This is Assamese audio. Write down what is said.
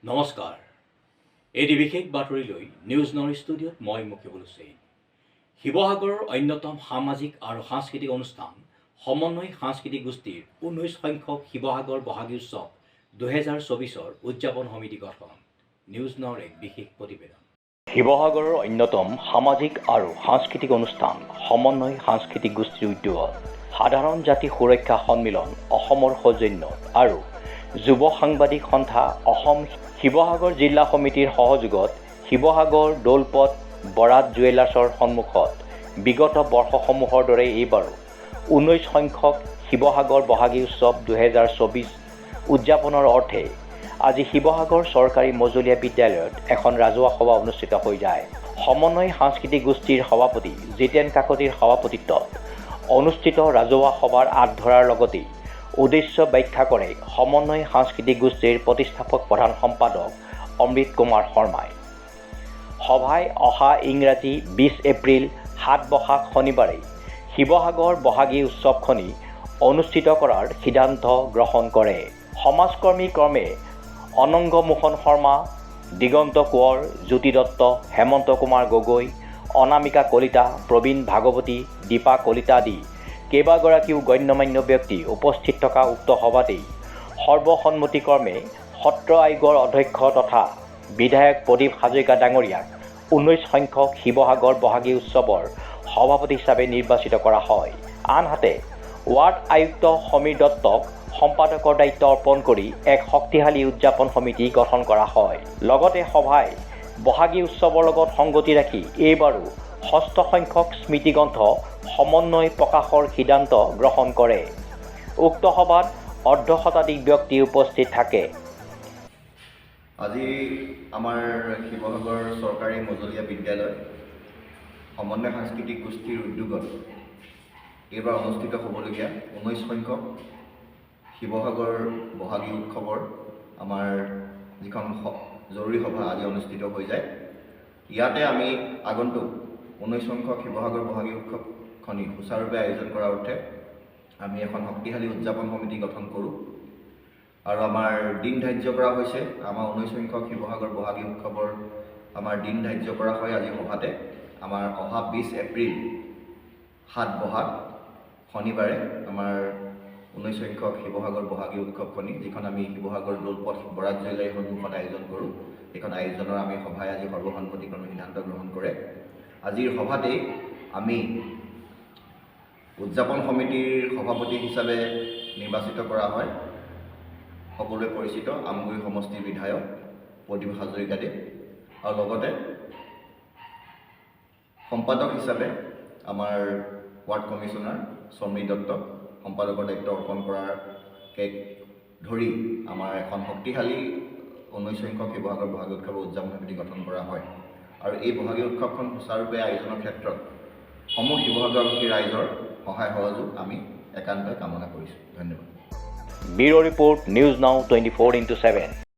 নমস্কাৰ। এটি বিশেষ বাতৰি লৈ নিউজ নৰ্থ ষ্টুডিঅ'ত মই মুকিবুল হুছেইন। শিৱসাগৰৰ অন্যতম সামাজিক আৰু সাংস্কৃতিক অনুষ্ঠান সমন্বয় সাংস্কৃতিক গোষ্ঠীৰ 19 সংখ্যক শিৱসাগৰ বহাগী উৎসৱ 2024 উদযাপন সমিতি গঠন। নিউজ নৰ্থ এক বিশেষ প্ৰতিবেদন। শিৱসাগৰৰ অন্যতম সামাজিক আৰু সাংস্কৃতিক অনুষ্ঠান সমন্বয় সাংস্কৃতিক গোষ্ঠীৰ উদ্যোগত সাধাৰণ জাতি সুৰক্ষা সন্মিলন অসমৰ সৌজন্যত আৰু যুৱ সাংবাদিক সন্থা অসম শিৱসাগৰ জিলা সমিতিৰ সহযোগত শিৱসাগৰ দৌলপথ বৰাত জুৱেলাৰ্ছৰ সন্মুখত বিগত বৰ্ষসমূহৰ দৰে এইবাৰো 19 সংখ্যক শিৱসাগৰ বহাগী উৎসৱ 2024 উদযাপনৰ অৰ্থে আজি শিৱসাগৰ চৰকাৰী মজলীয়া বিদ্যালয়ত এখন ৰাজহুৱা সভা অনুষ্ঠিত হৈ যায়। সমন্বয় সাংস্কৃতিক গোষ্ঠীৰ সভাপতি জিতেন কাকতিৰ সভাপতিত্বত অনুষ্ঠিত ৰাজহুৱা সভাৰ আঁত ধৰাৰ লগতে উদ্দেশ্য ব্যাখ্যা কৰে সমন্বয় সাংস্কৃতিক গোষ্ঠীৰ প্ৰতিষ্ঠাপক প্ৰধান সম্পাদক অমৃত কুমাৰ শৰ্মাই। সভাই অহা ইংৰাজী 20 এপ্ৰিল 7 বহাগ শনিবাৰে শিৱসাগৰ বহাগী উৎসৱখনি অনুষ্ঠিত কৰাৰ সিদ্ধান্ত গ্ৰহণ কৰে। সমাজকৰ্মী ক্ৰমে অনংগ মোহন শৰ্মা, দিগন্ত কোঁৱৰ, জ্যোতি দত্ত, হেমন্ত কুমাৰ গগৈ, অনামিকা কলিতা, প্ৰবীণ ভাগৱতী, দীপা কলিতা আদি কেইবাগৰাকীও গণ্যমান্য ব্যক্তি উপস্থিত থকা উক্ত সভাতেই সৰ্বসন্মতিক্ৰমে সত্ৰ আয়োগৰ অধ্যক্ষ তথা বিধায়ক প্ৰদীপ হাজৰিকা ডাঙৰীয়াক 19 সংখ্যক শিৱসাগৰ বহাগী উৎসৱৰ সভাপতি হিচাপে নিৰ্বাচিত কৰা হয়। আনহাতে ৱাৰ্ড আয়ুক্ত সমীৰ দত্তক সম্পাদকৰ দায়িত্ব অৰ্পণ কৰি এক শক্তিশালী উদযাপন সমিতি গঠন কৰা হয়। লগতে সভাই বহাগী উৎসৱৰ লগত সংগতি ৰাখি এইবাৰো 6ষ্ঠ সংখ্যক স্মৃতিগ্ৰন্থ সমন্বয় প্ৰকাশৰ সিদ্ধান্ত গ্ৰহণ কৰে। উক্ত সভাত অৰ্ধশতাধিক ব্যক্তি উপস্থিত থাকে। আজি আমাৰ শিৱসাগৰ চৰকাৰী মজলীয়া বিদ্যালয় সমন্বয় সাংস্কৃতিক গোষ্ঠীৰ উদ্যোগত এইবাৰ অনুষ্ঠিত হ'বলগীয়া 19 সংখ্যক শিৱসাগৰ বহাগী উৎসৱৰ আমাৰ যিখন জৰুৰী সভা আজি অনুষ্ঠিত হৈ যায়। ইয়াতে আমি আগন্তুক 19 সংখ্যক শিৱসাগৰ বহাগী উৎসৱখনি সুচাৰুৰূপে আয়োজন কৰাৰ অৰ্থে আমি এখন শক্তিশালী উদযাপন সমিতি গঠন কৰোঁ আৰু আমাৰ দিন ধাৰ্য কৰা হৈছে। আমাৰ 19 সংখ্যক শিৱসাগৰ বহাগী উৎসৱৰ আমাৰ দিন ধাৰ্য কৰা হয় আজি সভাতে। আমাৰ অহা 20 এপ্ৰিল 7 বহাগ শনিবাৰে আমাৰ 19 সংখ্যক শিৱসাগৰ বহাগী উৎসৱখনি, যিখন আমি শিৱসাগৰ দৌলপথ বৰাত জুৱেলাৰীৰ সন্মুখত আয়োজন কৰোঁ, সেইখন আয়োজনৰ আমি সভাই আজি সৰ্বসন্মতিক্ৰমে সিদ্ধান্ত গ্ৰহণ কৰে। আজিৰ সভাতেই আমি উদযাপন সমিতিৰ সভাপতি হিচাপে নিৰ্বাচিত কৰা হয় সকলোৱে পৰিচিত আমগুৰি সমষ্টিৰ বিধায়ক প্ৰদীপ হাজৰিকাদেৱ, আৰু লগতে সম্পাদক হিচাপে আমাৰ ৱাৰ্ড কমিশ্যনাৰ সমীৰ দত্তক সম্পাদকৰ দায়িত্ব অৰ্পণ কৰাকে ধৰি আমাৰ এখন শক্তিশালী 19 সংখ্যক শিৱসাগৰ বহাগী উৎসৱৰ উদযাপন সমিতি গঠন কৰা হয়। আৰু এই বহাগী উৎসৱখন সুচাৰুৰূপে আয়োজনৰ ক্ষেত্ৰত সমূহ শিৱসাগৰবাসী ৰাইজৰ সহায় সহযোগ আমি একান্তই কামনা কৰিছোঁ। ধন্যবাদ। Bureau' report news now 24/7।